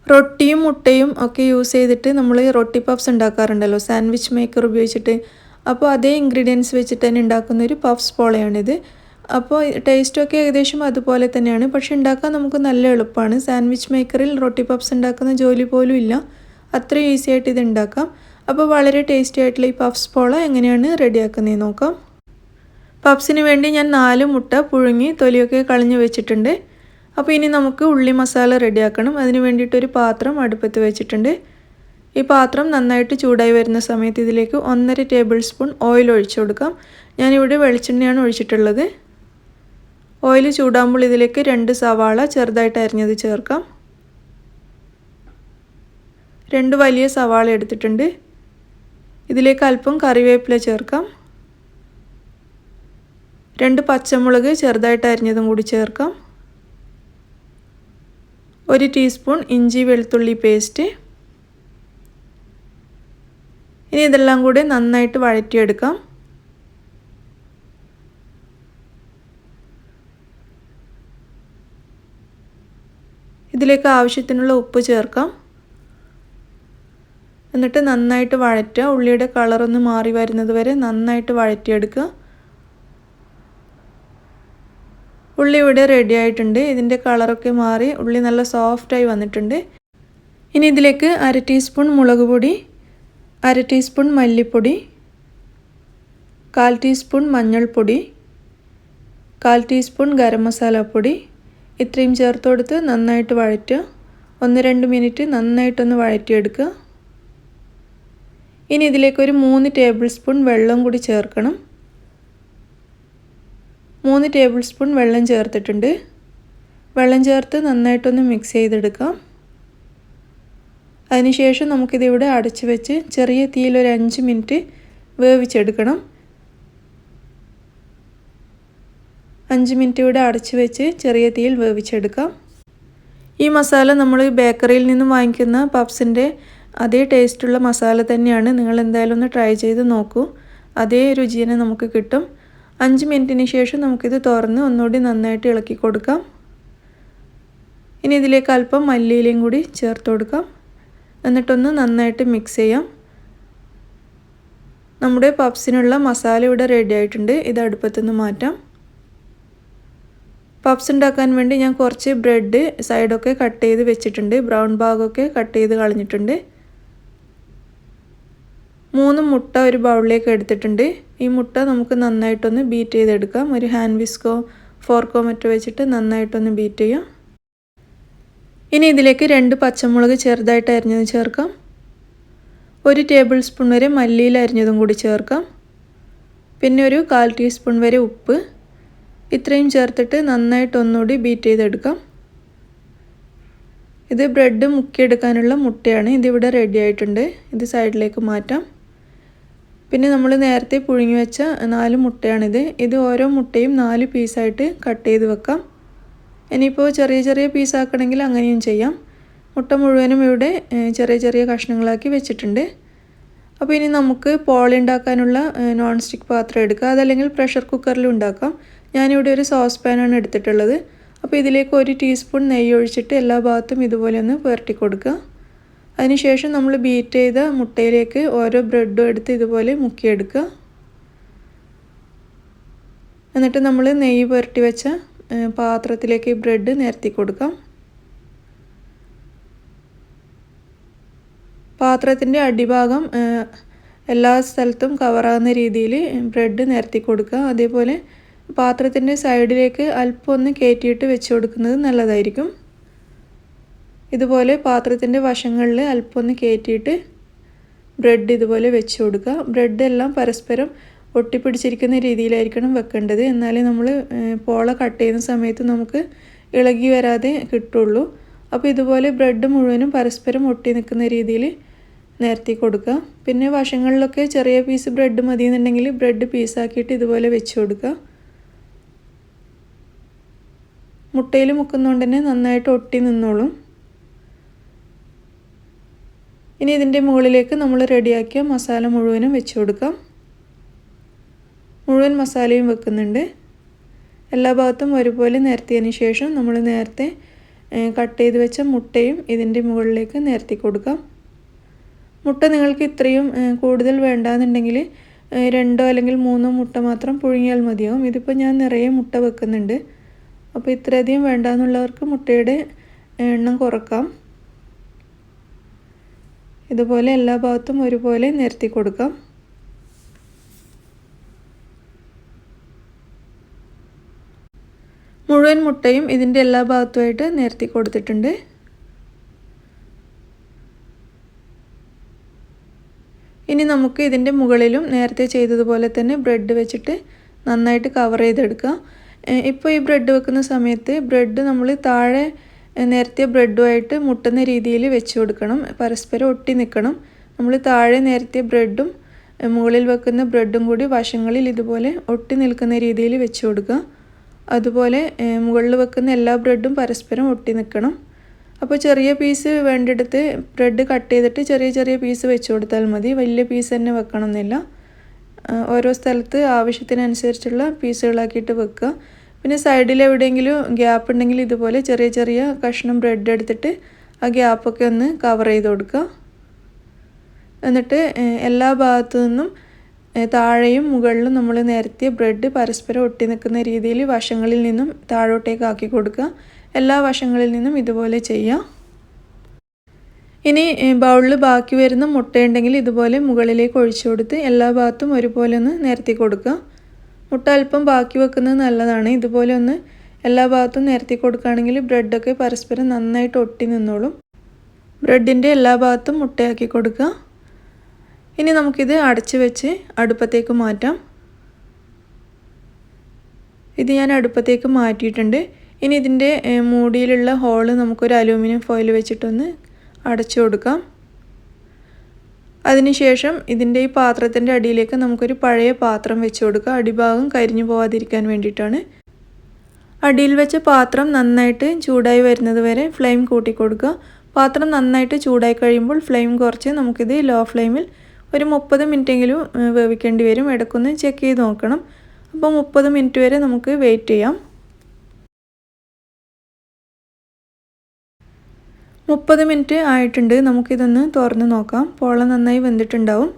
റൊട്ടിയും മുട്ടയും ഒക്കെ യൂസ് ചെയ്തിട്ട് നമ്മൾ റൊട്ടി പഫ്സ് ഉണ്ടാക്കാറുണ്ടല്ലോ സാൻഡ്വിച്ച് മേക്കർ ഉപയോഗിച്ചിട്ട്. അപ്പോൾ അതേ ഇൻഗ്രീഡിയൻസ് വെച്ചിട്ട് തന്നെ ഉണ്ടാക്കുന്ന ഒരു പഫ്സ് പോളയാണിത്. അപ്പോൾ ടേസ്റ്റൊക്കെ ഏകദേശം അതുപോലെ തന്നെയാണ്, പക്ഷെ ഉണ്ടാക്കാൻ നമുക്ക് നല്ല എളുപ്പമാണ്. സാൻഡ്വിച്ച് മേക്കറിൽ റൊട്ടി പഫ്സ് ഉണ്ടാക്കുന്ന ജോലി പോലും ഇല്ല, അത്ര ഈസി ആയിട്ട് ഇത് ഉണ്ടാക്കാം. അപ്പോൾ വളരെ ടേസ്റ്റി ആയിട്ടുള്ള ഈ പഫ്സ് പോള എങ്ങനെയാണ് റെഡിയാക്കുന്നതെന്ന് നോക്കാം. പഫ്സിന് വേണ്ടി ഞാൻ 4 മുട്ട പുഴുങ്ങി തൊലിയൊക്കെ കളഞ്ഞ് വെച്ചിട്ടുണ്ട്. അപ്പോൾ ഇനി നമുക്ക് ഉള്ളി മസാല റെഡിയാക്കണം. അതിന് വേണ്ടിയിട്ടൊരു പാത്രം അടുപ്പത്ത് വെച്ചിട്ടുണ്ട്. ഈ പാത്രം നന്നായിട്ട് ചൂടായി വരുന്ന സമയത്ത് ഇതിലേക്ക് 1.5 ടേബിൾ സ്പൂൺ ഓയിൽ ഒഴിച്ചു കൊടുക്കാം. ഞാനിവിടെ വെളിച്ചെണ്ണയാണ് ഒഴിച്ചിട്ടുള്ളത്. ഓയിൽ ചൂടാകുമ്പോൾ ഇതിലേക്ക് 2 സവാള ചെറുതായിട്ട് അരിഞ്ഞത് ചേർക്കാം. 2 വലിയ സവാള എടുത്തിട്ടുണ്ട്. ഇതിലേക്ക് അല്പം കറിവേപ്പില ചേർക്കാം. 2 പച്ചമുളക് ചെറുതായിട്ട് അരിഞ്ഞതും കൂടി ചേർക്കാം. 1 ടീസ്പൂൺ ഇഞ്ചി വെളുത്തുള്ളി പേസ്റ്റ്. ഇനി ഇതെല്ലാം കൂടി നന്നായിട്ട് വഴറ്റിയെടുക്കാം. ഇതിലേക്ക് ആവശ്യത്തിനുള്ള ഉപ്പ് ചേർക്കാം. എന്നിട്ട് നന്നായിട്ട് വഴറ്റുക. ഉള്ളിയുടെ കളറൊന്ന് മാറി വരുന്നത് വരെ നന്നായിട്ട് വഴറ്റിയെടുക്കുക. ഉള്ളി ഇവിടെ റെഡി ആയിട്ടുണ്ട്. ഇതിൻ്റെ കളറൊക്കെ മാറി ഉള്ളി നല്ല സോഫ്റ്റായി വന്നിട്ടുണ്ട്. ഇനി ഇതിലേക്ക് 1/2 ടീസ്പൂൺ മുളക് പൊടി, 1/2 ടീസ്പൂൺ മല്ലിപ്പൊടി, 1/4 ടീസ്പൂൺ മഞ്ഞൾപ്പൊടി, 1/4 ടീസ്പൂൺ ഗരം മസാലപ്പൊടി ഇത്രയും ചേർത്ത് കൊടുത്ത് നന്നായിട്ട് വഴറ്റുക. 1-2 മിനിറ്റ് നന്നായിട്ടൊന്ന് വഴറ്റിയെടുക്കുക. ഇനി ഇതിലേക്കൊരു 3 ടേബിൾ സ്പൂൺ വെള്ളം കൂടി ചേർക്കണം. 3 ടേബിൾ സ്പൂൺ വെള്ളം ചേർത്തിട്ടുണ്ട്. വെള്ളം ചേർത്ത് നന്നായിട്ടൊന്ന് മിക്സ് ചെയ്തെടുക്കാം. അതിനുശേഷം നമുക്കിതിവിടെ അടച്ചു വെച്ച് ചെറിയ തീയിൽ ഒരു 5 മിനിറ്റ് വേവിച്ചെടുക്കണം. 5 മിനിറ്റ് ഇവിടെ അടച്ചു വെച്ച് ചെറിയ തീയിൽ വേവിച്ചെടുക്കാം. ഈ മസാല നമ്മൾ ബേക്കറിയിൽ നിന്നും വാങ്ങിക്കുന്ന പഫ്സിൻ്റെ അതേ ടേസ്റ്റുള്ള മസാല തന്നെയാണ്. നിങ്ങൾ എന്തായാലും ഒന്ന് ട്രൈ ചെയ്ത് നോക്കൂ. അതേ രുചി തന്നെ നമുക്ക് കിട്ടും. 5 മിനിറ്റിന് ശേഷം നമുക്കിത് തുറന്ന് ഒന്നുകൂടി നന്നായിട്ട് ഇളക്കി കൊടുക്കാം. ഇനി ഇതിലേക്ക് അല്പം മല്ലിയിലയും കൂടി ചേർത്ത് കൊടുക്കാം. എന്നിട്ടൊന്ന് നന്നായിട്ട് മിക്സ് ചെയ്യാം. നമ്മുടെ പഫ്സിനുള്ള മസാല ഇവിടെ റെഡി ആയിട്ടുണ്ട്. ഇത് അടുപ്പത്തുനിന്ന് മാറ്റാം. പഫ്സ് ഉണ്ടാക്കാൻ വേണ്ടി ഞാൻ കുറച്ച് ബ്രെഡ് സൈഡൊക്കെ കട്ട് ചെയ്ത് വെച്ചിട്ടുണ്ട്. ബ്രൗൺ ഭാഗമൊക്കെ കട്ട് ചെയ്ത് കളഞ്ഞിട്ടുണ്ട്. 3 മുട്ട ഒരു ബൗളിലേക്ക് എടുത്തിട്ടുണ്ട്. ഈ മുട്ട നമുക്ക് നന്നായിട്ടൊന്ന് ബീറ്റ് ചെയ്തെടുക്കാം. ഒരു ഹാൻഡ് വിസ്കോ ഫോർക്കോ മറ്റോ വെച്ചിട്ട് നന്നായിട്ടൊന്ന് ബീറ്റ് ചെയ്യാം. ഇനി ഇതിലേക്ക് 2 പച്ചമുളക് ചെറുതായിട്ട് അരിഞ്ഞത് ചേർക്കാം. 1 ടേബിൾ സ്പൂൺ വരെ മല്ലിയില അരിഞ്ഞതും കൂടി ചേർക്കാം. പിന്നെ ഒരു 1/4 ടീസ്പൂൺ വരെ ഉപ്പ്. ഇത്രയും ചേർത്തിട്ട് നന്നായിട്ട് ഒന്നുകൂടി ബീറ്റ് ചെയ്തെടുക്കാം. ഇത് ബ്രെഡ് മുക്കിയെടുക്കാനുള്ള മുട്ടയാണ്. ഇതിവിടെ റെഡി ആയിട്ടുണ്ട്. ഇത് സൈഡിലേക്ക് മാറ്റാം. പിന്നെ നമ്മൾ നേരത്തെ പുഴുങ്ങി വെച്ച 4 മുട്ടയാണിത്. ഇത് ഓരോ മുട്ടയും 4 പീസായിട്ട് കട്ട് ചെയ്ത് വെക്കാം. ഇനിയിപ്പോൾ ചെറിയ ചെറിയ പീസാക്കണമെങ്കിൽ അങ്ങനെയും ചെയ്യാം. മുട്ട മുഴുവനും ഇവിടെ ചെറിയ ചെറിയ കഷ്ണങ്ങളാക്കി വെച്ചിട്ടുണ്ട്. അപ്പോൾ ഇനി നമുക്ക് പോള ഉണ്ടാക്കാനുള്ള നോൺ സ്റ്റിക്ക് പാത്രം എടുക്കുക. അതല്ലെങ്കിൽ പ്രഷർ കുക്കറിലും ഉണ്ടാക്കാം. ഞാനിവിടെ ഒരു സോസ് പാനാണ് എടുത്തിട്ടുള്ളത്. അപ്പോൾ ഇതിലേക്ക് 1 ടീസ്പൂൺ നെയ്യ് ഒഴിച്ചിട്ട് എല്ലാ ഭാഗത്തും ഇതുപോലെ ഒന്ന് പുരട്ടി കൊടുക്കുക. അതിനുശേഷം നമ്മൾ ബീറ്റ് ചെയ്ത മുട്ടയിലേക്ക് ഓരോ ബ്രെഡും എടുത്ത് ഇതുപോലെ മുക്കിയെടുക്കുക. എന്നിട്ട് നമ്മൾ നെയ്യ് പുരട്ടി വെച്ച പാത്രത്തിലേക്ക് ബ്രെഡ് നിരത്തി കൊടുക്കാം. പാത്രത്തിൻ്റെ അടിഭാഗം എല്ലാ സ്ഥലത്തും കവറാകുന്ന രീതിയിൽ ബ്രെഡ് നിരത്തി കൊടുക്കുക. അതേപോലെ പാത്രത്തിൻ്റെ സൈഡിലേക്ക് അല്പം ഒന്ന് കയറ്റിയിട്ട് വെച്ച് കൊടുക്കുന്നത് നല്ലതായിരിക്കും. ഇതുപോലെ പാത്രത്തിൻ്റെ വശങ്ങളിൽ അല്പം ഒന്ന് കയറ്റിയിട്ട് ബ്രെഡ് ഇതുപോലെ വെച്ച് കൊടുക്കുക. ബ്രെഡ് എല്ലാം പരസ്പരം ഒട്ടിപ്പിടിച്ചിരിക്കുന്ന രീതിയിലായിരിക്കണം വെക്കേണ്ടത്. എന്നാലേ നമ്മൾ പോള കട്ട് ചെയ്യുന്ന സമയത്ത് നമുക്ക് ഇളകി വരാതെ കിട്ടുള്ളൂ. അപ്പോൾ ഇതുപോലെ ബ്രെഡ് മുഴുവനും പരസ്പരം ഒട്ടി നിൽക്കുന്ന രീതിയിൽ നിരത്തി കൊടുക്കുക. പിന്നെ വശങ്ങളിലൊക്കെ ചെറിയ പീസ് ബ്രെഡ് മതിയെന്നുണ്ടെങ്കിൽ ബ്രെഡ് പീസാക്കിയിട്ട് ഇതുപോലെ വെച്ച് കൊടുക്കുക. മുട്ടയിൽ മുക്കുന്നതുകൊണ്ട് തന്നെ നന്നായിട്ട് ഒട്ടി നിന്നോളും. ഇനി ഇതിൻ്റെ മുകളിലേക്ക് നമ്മൾ റെഡിയാക്കിയ മസാല മുഴുവനും വെച്ച് കൊടുക്കാം. മുഴുവൻ മസാലയും വെക്കുന്നുണ്ട്. എല്ലാ ഭാഗത്തും ഒരുപോലെ നിരത്തിയതിന് ശേഷം നമ്മൾ നേരത്തെ കട്ട് ചെയ്ത് വെച്ച മുട്ടയും ഇതിൻ്റെ മുകളിലേക്ക് നിരത്തി കൊടുക്കാം. മുട്ട നിങ്ങൾക്ക് ഇത്രയും കൂടുതൽ വേണ്ടാന്നുണ്ടെങ്കിൽ 2 അല്ലെങ്കിൽ 3 മുട്ട മാത്രം പുഴുങ്ങിയാൽ മതിയാവും. ഇതിപ്പോൾ ഞാൻ നിറയെ മുട്ട വെക്കുന്നുണ്ട്. അപ്പോൾ ഇത്രയധികം വേണ്ടാന്നുള്ളവർക്ക് മുട്ടയുടെ എണ്ണം കുറക്കാം. ഇതുപോലെ എല്ലാ ഭാഗത്തും ഒരുപോലെ നിരത്തി കൊടുക്കാം. മുഴുവൻ മുട്ടയും ഇതിൻ്റെ എല്ലാ ഭാഗത്തുമായിട്ട് നിരത്തി കൊടുത്തിട്ടുണ്ട്. ഇനി നമുക്ക് ഇതിൻ്റെ മുകളിലും നേരത്തെ ചെയ്തതുപോലെ തന്നെ ബ്രെഡ് വെച്ചിട്ട് നന്നായിട്ട് കവർ ചെയ്തെടുക്കുക. ഇപ്പോൾ ഈ ബ്രെഡ് വെക്കുന്ന സമയത്ത് ബ്രെഡ് നമ്മൾ താഴെ നേരത്തെ ബ്രെഡുമായിട്ട് മുട്ടുന്ന രീതിയിൽ വെച്ച് കൊടുക്കണം. പരസ്പരം ഒട്ടി നിൽക്കണം. നമ്മൾ താഴെ നേരത്തെ ബ്രെഡും മുകളിൽ വെക്കുന്ന ബ്രെഡും കൂടി വശങ്ങളിൽ ഇതുപോലെ ഒട്ടി നിൽക്കുന്ന രീതിയിൽ വെച്ച് കൊടുക്കുക. അതുപോലെ മുകളിൽ വെക്കുന്ന എല്ലാ ബ്രെഡും പരസ്പരം ഒട്ടി നിൽക്കണം. അപ്പോൾ ചെറിയ പീസ് വേണ്ടിയെടുത്ത് ബ്രെഡ് കട്ട് ചെയ്തിട്ട് ചെറിയ ചെറിയ പീസ് വെച്ച് കൊടുത്താൽ മതി. വലിയ പീസ് തന്നെ വെക്കണമെന്നില്ല. ഓരോ സ്ഥലത്ത് ആവശ്യത്തിനനുസരിച്ചുള്ള പീസുകളാക്കിയിട്ട് വെക്കുക. പിന്നെ സൈഡിൽ എവിടെയെങ്കിലും ഗ്യാപ്പ് ഉണ്ടെങ്കിൽ ഇതുപോലെ ചെറിയ ചെറിയ കഷ്ണം ബ്രെഡ് എടുത്തിട്ട് ആ ഗ്യാപ്പൊക്കെ ഒന്ന് കവർ ചെയ്ത് കൊടുക്കുക. എന്നിട്ട് എല്ലാ ഭാഗത്തു നിന്നും താഴെയും മുകളിലും നമ്മൾ നിരത്തിയ ബ്രെഡ് പരസ്പരം ഒട്ടി നിൽക്കുന്ന രീതിയിൽ വശങ്ങളിൽ നിന്നും താഴോട്ടേക്ക് ആക്കി കൊടുക്കുക. എല്ലാ വശങ്ങളിൽ നിന്നും ഇതുപോലെ ചെയ്യാം. ഇനി ബൗളിൽ ബാക്കി വരുന്ന മുട്ടയുണ്ടെങ്കിൽ ഇതുപോലെ മുകളിലേക്ക് ഒഴിച്ചു കൊടുത്ത് എല്ലാ ഭാഗത്തും ഒരുപോലെ ഒന്ന് നിരത്തി കൊടുക്കുക. മുട്ട അല്പം ബാക്കി വെക്കുന്നത് നല്ലതാണ്. ഇതുപോലെ ഒന്ന് എല്ലാ ഭാഗത്തും നിരത്തി കൊടുക്കുകയാണെങ്കിൽ ബ്രെഡൊക്കെ പരസ്പരം നന്നായിട്ട് ഒട്ടി നിന്നോളും. ബ്രെഡിൻ്റെ എല്ലാ ഭാഗത്തും മുട്ടയാക്കി കൊടുക്കുക. ഇനി നമുക്കിത് അടച്ച് വെച്ച് അടുപ്പത്തേക്ക് മാറ്റാം. ഇത് ഞാൻ അടുപ്പത്തേക്ക് മാറ്റിയിട്ടുണ്ട്. ഇനി ഇതിൻ്റെ മൂടിയിലുള്ള ഹോള് നമുക്കൊരു അലൂമിനിയം ഫോയിൽ വെച്ചിട്ടൊന്ന് അടച്ചു കൊടുക്കാം. അതിനുശേഷം ഇതിൻ്റെ ഈ പാത്രത്തിൻ്റെ അടിയിലേക്ക് നമുക്കൊരു പഴയ പാത്രം വെച്ച് കൊടുക്കുക. അടിഭാഗം കരിഞ്ഞു പോവാതിരിക്കാൻ വേണ്ടിയിട്ടാണ്. അടിയിൽ വെച്ച പാത്രം നന്നായിട്ട് ചൂടായി വരുന്നത് വരെ ഫ്ലെയിം കൂട്ടി കൊടുക്കുക. പാത്രം നന്നായിട്ട് ചൂടായി കഴിയുമ്പോൾ ഫ്ലെയിം കുറച്ച് നമുക്കിത് ലോ ഫ്ലെയിമിൽ ഒരു 30 മിനിറ്റെങ്കിലും വേവിക്കേണ്ടി വരും. ഇടയ്ക്കൊന്ന് ചെക്ക് ചെയ്ത് നോക്കണം. അപ്പോൾ 30 മിനിറ്റ് വരെ നമുക്ക് വെയിറ്റ് ചെയ്യാം. 30 മിനിറ്റ് ആയിട്ടുണ്ട്. നമുക്കിതൊന്ന് തുറന്ന് നോക്കാം. പോള നന്നായി വെന്തിട്ടുണ്ടാവും.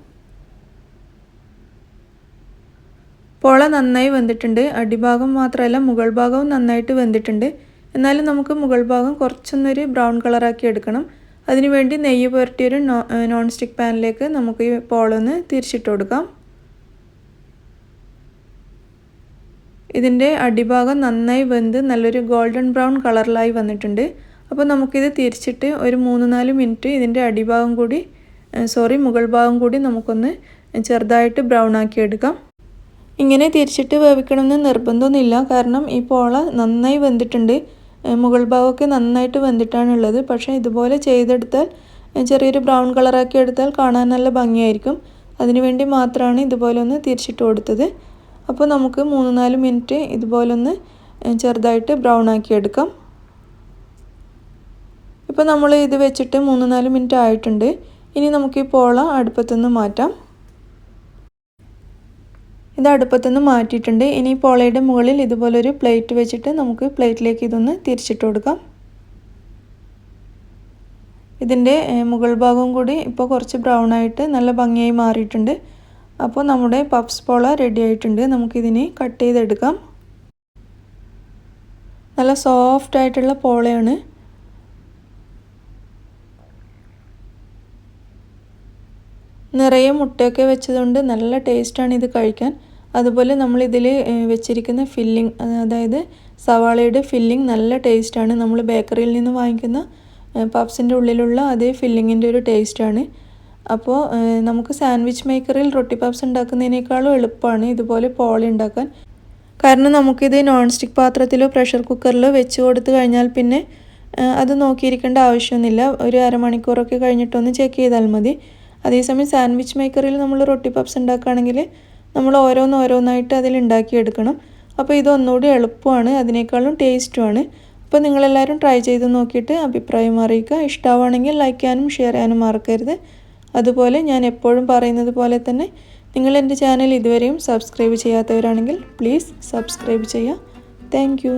പോള നന്നായി വെന്തിട്ടുണ്ട്. അടിഭാഗം മാത്രമല്ല മുകൾ ഭാഗവും നന്നായിട്ട് വെന്തിട്ടുണ്ട്. എന്നാലും നമുക്ക് മുകൾ ഭാഗം കുറച്ചൊന്നൊരു ബ്രൗൺ കളറാക്കി എടുക്കണം. അതിനുവേണ്ടി നെയ്യ് പുരട്ടിയൊരു നോൺ സ്റ്റിക്ക് പാനിലേക്ക് നമുക്ക് ഈ പോളൊന്ന് തിരിച്ചിട്ട് കൊടുക്കാം. ഇതിൻ്റെ അടിഭാഗം നന്നായി വെന്ത് നല്ലൊരു ഗോൾഡൻ ബ്രൗൺ കളറിലായി വന്നിട്ടുണ്ട്. അപ്പോൾ നമുക്കിത് തിരിച്ചിട്ട് ഒരു 3-4 മിനിറ്റ് ഇതിൻ്റെ മുകൾ ഭാഗം കൂടി നമുക്കൊന്ന് ചെറുതായിട്ട് ബ്രൗൺ ആക്കി എടുക്കാം. ഇങ്ങനെ തിരിച്ചിട്ട് വേവിക്കണമെന്ന് നിർബന്ധമൊന്നുമില്ല. കാരണം ഈ പോള നന്നായി വെന്തിട്ടുണ്ട്. മുകൾ ഭാഗമൊക്കെ നന്നായിട്ട് വെന്തിട്ടാണുള്ളത്. പക്ഷേ ഇതുപോലെ ചെയ്തെടുത്താൽ ചെറിയൊരു ബ്രൗൺ കളറാക്കി എടുത്താൽ കാണാൻ നല്ല ഭംഗിയായിരിക്കും. അതിനുവേണ്ടി മാത്രമാണ് ഇതുപോലെ ഒന്ന് തിരിച്ചിട്ട് കൊടുത്തത്. അപ്പോൾ നമുക്ക് 3-4 മിനിറ്റ് ഇതുപോലൊന്ന് ചെറുതായിട്ട് ബ്രൗൺ ആക്കി എടുക്കാം. ഇപ്പോൾ നമ്മൾ ഇത് വെച്ചിട്ട് 3-4 മിനിറ്റ് ആയിട്ടുണ്ട്. ഇനി നമുക്ക് ഈ പോള അടുപ്പത്തുനിന്ന് മാറ്റാം. ഇത് അടുപ്പത്തുനിന്ന് മാറ്റിയിട്ടുണ്ട്. ഇനി പോളയുടെ മുകളിൽ ഇതുപോലൊരു പ്ലേറ്റ് വെച്ചിട്ട് നമുക്ക് പ്ലേറ്റിലേക്ക് ഇതൊന്ന് തിരിച്ചിട്ട് കൊടുക്കാം. ഇതിൻ്റെ മുകൾ ഭാഗവും കൂടി ഇപ്പോൾ കുറച്ച് ബ്രൗൺ ആയിട്ട് നല്ല ഭംഗിയായി മാറിയിട്ടുണ്ട്. അപ്പോൾ നമ്മുടെ പഫ്സ് പോള റെഡി ആയിട്ടുണ്ട്. നമുക്കിതിനെ കട്ട് ചെയ്തെടുക്കാം. നല്ല സോഫ്റ്റ് ആയിട്ടുള്ള പോളയാണ്. നിറയെ മുട്ടയൊക്കെ വെച്ചതുകൊണ്ട് നല്ല ടേസ്റ്റാണ് ഇത് കഴിക്കാൻ. അതുപോലെ നമ്മളിതിൽ വെച്ചിരിക്കുന്ന ഫില്ലിംഗ്, അതായത് സവാളയുടെ ഫില്ലിംഗ് നല്ല ടേസ്റ്റാണ്. നമ്മൾ ബേക്കറിയിൽ നിന്ന് വാങ്ങിക്കുന്ന പഫ്സിൻ്റെ ഉള്ളിലുള്ള അതേ ഫില്ലിങ്ങിൻ്റെ ഒരു ടേസ്റ്റാണ്. അപ്പോൾ നമുക്ക് സാൻഡ്വിച്ച് മേക്കറിൽ റൊട്ടി പഫ്സ് ഉണ്ടാക്കുന്നതിനേക്കാളും എളുപ്പമാണ് ഇതുപോലെ പോള ഉണ്ടാക്കാൻ. കാരണം നമുക്കിത് നോൺ സ്റ്റിക്ക് പാത്രത്തിലോ പ്രഷർ കുക്കറിലോ വെച്ച് കൊടുത്തു കഴിഞ്ഞാൽ പിന്നെ അത് നോക്കിയിരിക്കേണ്ട ആവശ്യമൊന്നുമില്ല. ഒരു അരമണിക്കൂറൊക്കെ കഴിഞ്ഞിട്ടൊന്ന് ചെക്ക് ചെയ്താൽ മതി. അതേസമയം സാൻഡ്വിച്ച് മേക്കറിൽ നമ്മൾ റൊട്ടി പഫ്സ് ഉണ്ടാക്കുകയാണെങ്കിൽ നമ്മൾ ഓരോന്നായിട്ട് അതിൽ ഉണ്ടാക്കിയെടുക്കണം. അപ്പോൾ ഇതൊന്നുകൂടി എളുപ്പമാണ്, അതിനേക്കാളും ടേസ്റ്റുമാണ്. അപ്പോൾ നിങ്ങളെല്ലാവരും ട്രൈ ചെയ്ത് നോക്കിയിട്ട് അഭിപ്രായം അറിയിക്കുക. ഇഷ്ടമാണെങ്കിൽ ലൈക്ക് ചെയ്യാനും ഷെയർ ചെയ്യാനും മറക്കരുത്. അതുപോലെ ഞാൻ എപ്പോഴും പറയുന്നത് പോലെ തന്നെ നിങ്ങൾ എൻ്റെ ചാനൽ ഇതുവരെയും സബ്സ്ക്രൈബ് ചെയ്യാത്തവരാണെങ്കിൽ പ്ലീസ് സബ്സ്ക്രൈബ് ചെയ്യുക. താങ്ക്